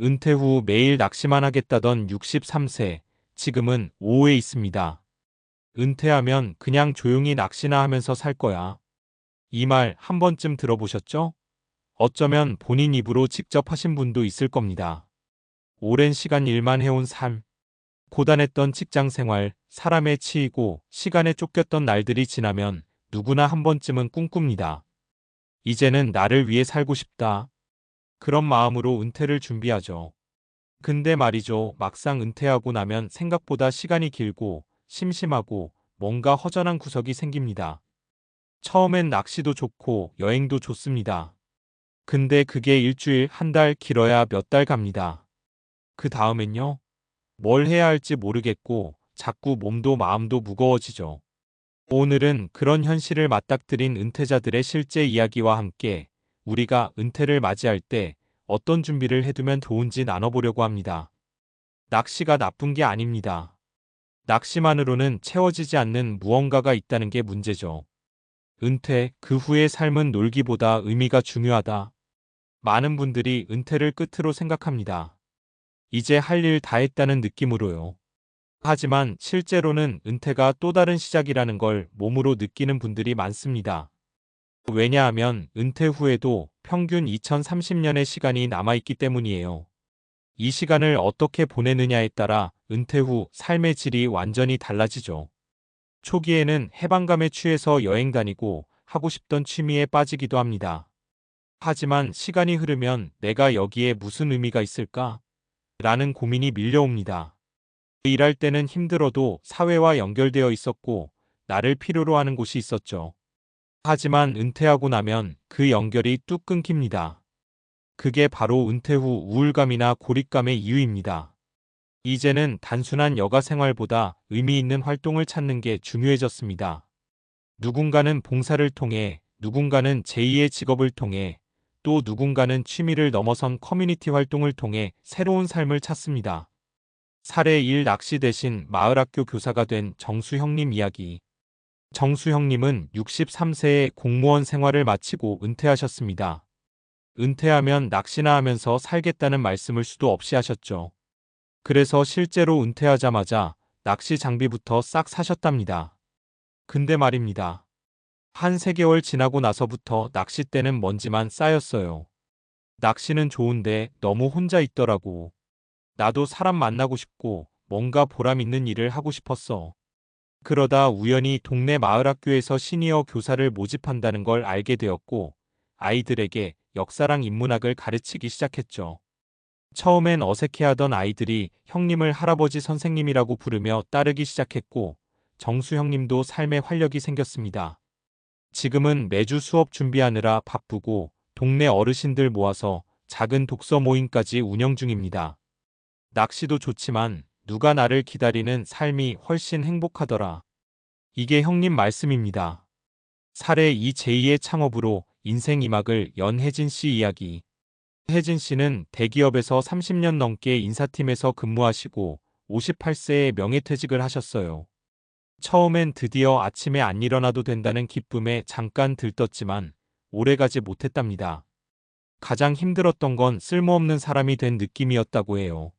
은퇴 후 매일 낚시만 하겠다던 63세, 지금은 5호에 있습니다. 은퇴하면 그냥 조용히 낚시나 하면서 살 거야. 이 말 한 번쯤 들어보셨죠? 어쩌면 본인 입으로 직접 하신 분도 있을 겁니다. 오랜 시간 일만 해온 삶, 고단했던 직장 생활, 사람에 치이고 시간에 쫓겼던 날들이 지나면 누구나 한 번쯤은 꿈꿉니다. 이제는 나를 위해 살고 싶다. 그런 마음으로 은퇴를 준비하죠. 근데 말이죠. 막상 은퇴하고 나면 생각보다 시간이 길고 심심하고 뭔가 허전한 구석이 생깁니다. 처음엔 낚시도 좋고 여행도 좋습니다. 근데 그게 일주일, 한 달, 길어야 몇 달 갑니다. 그 다음엔요? 뭘 해야 할지 모르겠고 자꾸 몸도 마음도 무거워지죠. 오늘은 그런 현실을 맞닥뜨린 은퇴자들의 실제 이야기와 함께 우리가 은퇴를 맞이할 때 어떤 준비를 해두면 좋은지 나눠보려고 합니다. 낚시가 나쁜 게 아닙니다. 낚시만으로는 채워지지 않는 무언가가 있다는 게 문제죠. 은퇴, 그 후의 삶은 놀기보다 의미가 중요하다. 많은 분들이 은퇴를 끝으로 생각합니다. 이제 할 일 다 했다는 느낌으로요. 하지만 실제로는 은퇴가 또 다른 시작이라는 걸 몸으로 느끼는 분들이 많습니다. 왜냐하면 은퇴 후에도 평균 2030년의 시간이 남아있기 때문이에요. 이 시간을 어떻게 보내느냐에 따라 은퇴 후 삶의 질이 완전히 달라지죠. 초기에는 해방감에 취해서 여행 다니고 하고 싶던 취미에 빠지기도 합니다. 하지만 시간이 흐르면 내가 여기에 무슨 의미가 있을까? 라는 고민이 밀려옵니다. 일할 때는 힘들어도 사회와 연결되어 있었고 나를 필요로 하는 곳이 있었죠. 하지만 은퇴하고 나면 그 연결이 뚝 끊깁니다. 그게 바로 은퇴 후 우울감이나 고립감의 이유입니다. 이제는 단순한 여가 생활보다 의미 있는 활동을 찾는 게 중요해졌습니다. 누군가는 봉사를 통해, 누군가는 제2의 직업을 통해, 또 누군가는 취미를 넘어선 커뮤니티 활동을 통해 새로운 삶을 찾습니다. 사례 1 낚시 대신 마을학교 교사가 된 정수형님 이야기. 정수형님은 63세에 공무원 생활을 마치고 은퇴하셨습니다. 은퇴하면 낚시나 하면서 살겠다는 말씀을 수도 없이 하셨죠. 그래서 실제로 은퇴하자마자 낚시 장비부터 싹 사셨답니다. 근데 말입니다. 한 3개월 지나고 나서부터 낚싯대는 먼지만 쌓였어요. 낚시는 좋은데 너무 혼자 있더라고. 나도 사람 만나고 싶고 뭔가 보람 있는 일을 하고 싶었어. 그러다 우연히 동네 마을학교에서 시니어 교사를 모집한다는 걸 알게 되었고 아이들에게 역사랑 인문학을 가르치기 시작했죠. 처음엔 어색해하던 아이들이 형님을 할아버지 선생님이라고 부르며 따르기 시작했고 정수 형님도 삶에 활력이 생겼습니다. 지금은 매주 수업 준비하느라 바쁘고 동네 어르신들 모아서 작은 독서 모임까지 운영 중입니다. 낚시도 좋지만 누가 나를 기다리는 삶이 훨씬 행복하더라. 이게 형님 말씀입니다. 사례 2 제2의 창업으로 인생 2막을 연 혜진 씨 이야기. 혜진 씨는 대기업에서 30년 넘게 인사팀에서 근무하시고 58세에 명예퇴직을 하셨어요. 처음엔 드디어 아침에 안 일어나도 된다는 기쁨에 잠깐 들떴지만 오래가지 못했답니다. 가장 힘들었던 건 쓸모없는 사람이 된 느낌이었다고 해요.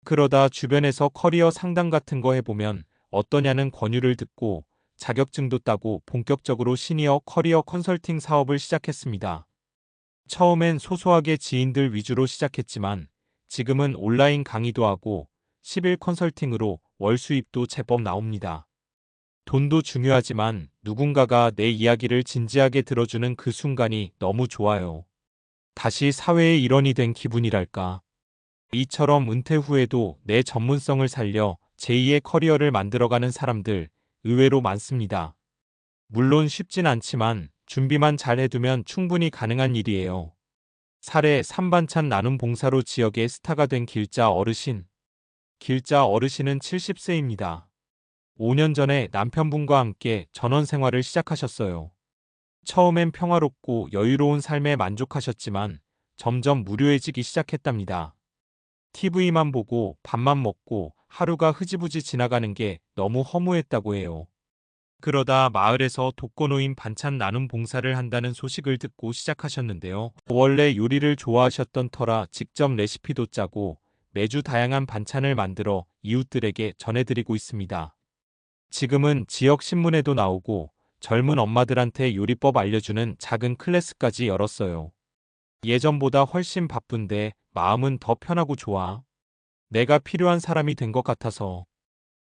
그러다 주변에서 커리어 상담 같은 거 해보면 어떠냐는 권유를 듣고 자격증도 따고 본격적으로 시니어 커리어 컨설팅 사업을 시작했습니다. 처음엔 소소하게 지인들 위주로 시작했지만 지금은 온라인 강의도 하고 10일 컨설팅으로 월 수입도 제법 나옵니다. 돈도 중요하지만 누군가가 내 이야기를 진지하게 들어주는 그 순간이 너무 좋아요. 다시 사회의 일원이 된 기분이랄까. 이처럼 은퇴 후에도 내 전문성을 살려 제2의 커리어를 만들어가는 사람들 의외로 많습니다. 물론 쉽진 않지만 준비만 잘 해두면 충분히 가능한 일이에요. 사례 3반찬 나눔 봉사로 지역의 스타가 된 길자 어르신. 길자 어르신은 70세입니다. 5년 전에 남편분과 함께 전원 생활을 시작하셨어요. 처음엔 평화롭고 여유로운 삶에 만족하셨지만 점점 무료해지기 시작했답니다. TV만 보고 밥만 먹고 하루가 흐지부지 지나가는 게 너무 허무했다고 해요. 그러다 마을에서 독거노인 반찬 나눔 봉사를 한다는 소식을 듣고 시작하셨는데요. 원래 요리를 좋아하셨던 터라 직접 레시피도 짜고 매주 다양한 반찬을 만들어 이웃들에게 전해드리고 있습니다. 지금은 지역 신문에도 나오고 젊은 엄마들한테 요리법 알려주는 작은 클래스까지 열었어요. 예전보다 훨씬 바쁜데 마음은 더 편하고 좋아. 내가 필요한 사람이 된 것 같아서.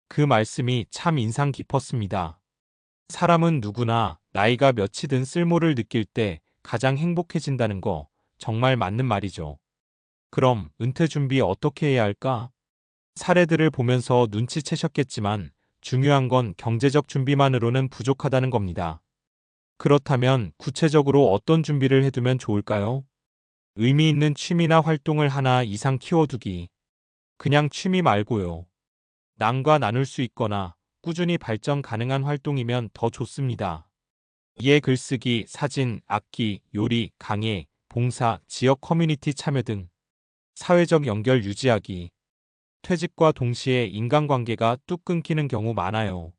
그 말씀이 참 인상 깊었습니다. 사람은 누구나 나이가 몇이든 쓸모를 느낄 때 가장 행복해진다는 거 정말 맞는 말이죠. 그럼 은퇴 준비 어떻게 해야 할까? 사례들을 보면서 눈치채셨겠지만 중요한 건 경제적 준비만으로는 부족하다는 겁니다. 그렇다면 구체적으로 어떤 준비를 해두면 좋을까요? 의미 있는 취미나 활동을 하나 이상 키워두기. 그냥 취미 말고요. 남과 나눌 수 있거나 꾸준히 발전 가능한 활동이면 더 좋습니다. 이에 글쓰기, 사진, 악기, 요리, 강의, 봉사, 지역 커뮤니티 참여 등 사회적 연결 유지하기. 퇴직과 동시에 인간관계가 뚝 끊기는 경우 많아요.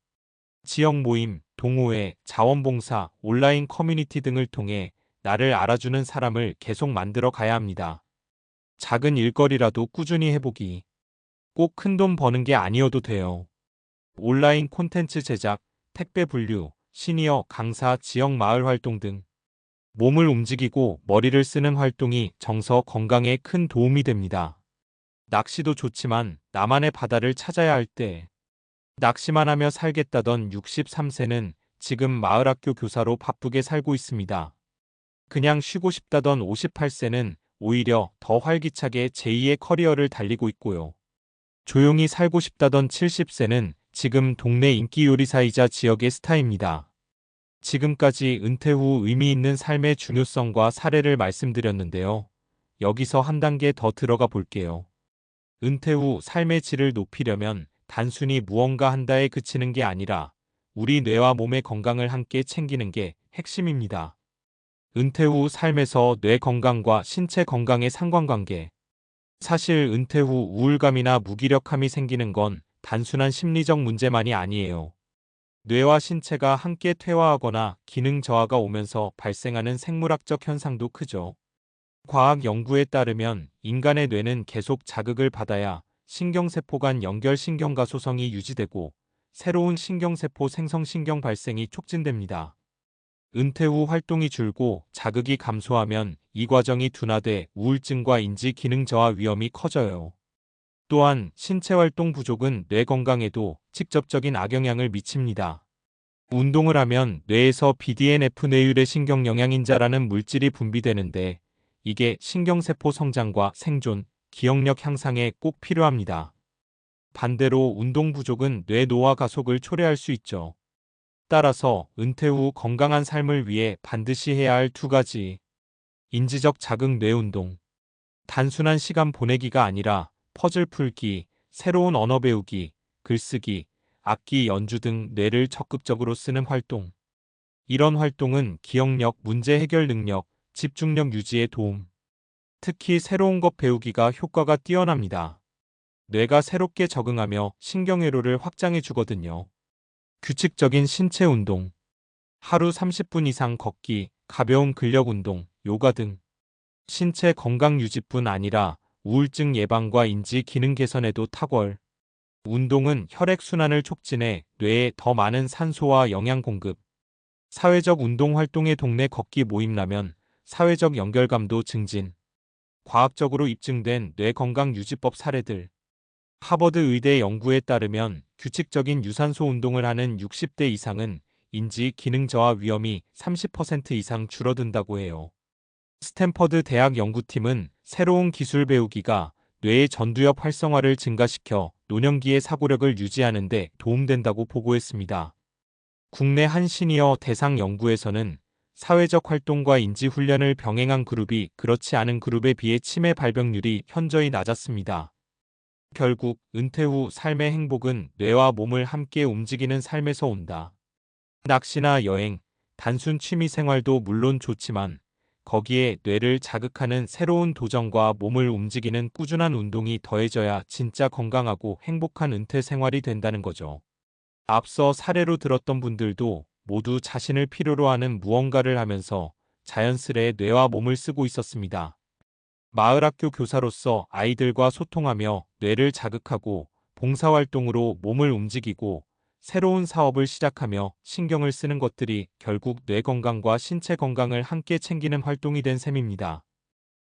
지역 모임, 동호회, 자원봉사, 온라인 커뮤니티 등을 통해 나를 알아주는 사람을 계속 만들어 가야 합니다. 작은 일거리라도 꾸준히 해보기. 꼭 큰돈 버는 게 아니어도 돼요. 온라인 콘텐츠 제작, 택배 분류, 시니어 강사 지역 마을 활동 등 몸을 움직이고 머리를 쓰는 활동이 정서 건강에 큰 도움이 됩니다. 낚시도 좋지만 나만의 바다를 찾아야 할 때 낚시만 하며 살겠다던 63세는 지금 마을학교 교사로 바쁘게 살고 있습니다. 그냥 쉬고 싶다던 58세는 오히려 더 활기차게 제2의 커리어를 달리고 있고요. 조용히 살고 싶다던 70세는 지금 동네 인기 요리사이자 지역의 스타입니다. 지금까지 은퇴 후 의미 있는 삶의 중요성과 사례를 말씀드렸는데요. 여기서 한 단계 더 들어가 볼게요. 은퇴 후 삶의 질을 높이려면 단순히 무언가 한다에 그치는 게 아니라 우리 뇌와 몸의 건강을 함께 챙기는 게 핵심입니다. 은퇴 후 삶에서 뇌 건강과 신체 건강의 상관관계. 사실 은퇴 후 우울감이나 무기력함이 생기는 건 단순한 심리적 문제만이 아니에요. 뇌와 신체가 함께 퇴화하거나 기능 저하가 오면서 발생하는 생물학적 현상도 크죠. 과학 연구에 따르면 인간의 뇌는 계속 자극을 받아야 신경세포 간 연결신경과 소성이 유지되고 새로운 신경세포 생성신경 발생이 촉진됩니다. 은퇴 후 활동이 줄고 자극이 감소하면 이 과정이 둔화돼 우울증과 인지 기능 저하 위험이 커져요. 또한 신체 활동 부족은 뇌 건강에도 직접적인 악영향을 미칩니다. 운동을 하면 뇌에서 BDNF 뇌유래 신경 영양인자라는 물질이 분비되는데 이게 신경세포 성장과 생존, 기억력 향상에 꼭 필요합니다. 반대로 운동 부족은 뇌 노화 가속을 초래할 수 있죠. 따라서 은퇴 후 건강한 삶을 위해 반드시 해야 할 두 가지. 인지적 자극 뇌 운동. 단순한 시간 보내기가 아니라 퍼즐 풀기, 새로운 언어 배우기, 글쓰기, 악기 연주 등 뇌를 적극적으로 쓰는 활동. 이런 활동은 기억력, 문제 해결 능력, 집중력 유지에 도움. 특히 새로운 것 배우기가 효과가 뛰어납니다. 뇌가 새롭게 적응하며 신경회로를 확장해 주거든요. 규칙적인 신체 운동. 하루 30분 이상 걷기, 가벼운 근력 운동, 요가 등 신체 건강 유지뿐 아니라 우울증 예방과 인지 기능 개선에도 탁월. 운동은 혈액순환을 촉진해 뇌에 더 많은 산소와 영양 공급. 사회적 운동 활동의 동네 걷기 모임라면 사회적 연결감도 증진. 과학적으로 입증된 뇌 건강 유지법 사례들. 하버드 의대 연구에 따르면 규칙적인 유산소 운동을 하는 60대 이상은 인지 기능 저하 위험이 30% 이상 줄어든다고 해요. 스탠퍼드 대학 연구팀은 새로운 기술 배우기가 뇌의 전두엽 활성화를 증가시켜 노년기의 사고력을 유지하는 데 도움된다고 보고했습니다. 국내 한 시니어 대상 연구에서는 사회적 활동과 인지 훈련을 병행한 그룹이 그렇지 않은 그룹에 비해 치매 발병률이 현저히 낮았습니다. 결국 은퇴 후 삶의 행복은 뇌와 몸을 함께 움직이는 삶에서 온다. 낚시나 여행, 단순 취미 생활도 물론 좋지만 거기에 뇌를 자극하는 새로운 도전과 몸을 움직이는 꾸준한 운동이 더해져야 진짜 건강하고 행복한 은퇴 생활이 된다는 거죠. 앞서 사례로 들었던 분들도 모두 자신을 필요로 하는 무언가를 하면서 자연스레 뇌와 몸을 쓰고 있었습니다. 마을학교 교사로서 아이들과 소통하며 뇌를 자극하고 봉사활동으로 몸을 움직이고 새로운 사업을 시작하며 신경을 쓰는 것들이 결국 뇌 건강과 신체 건강을 함께 챙기는 활동이 된 셈입니다.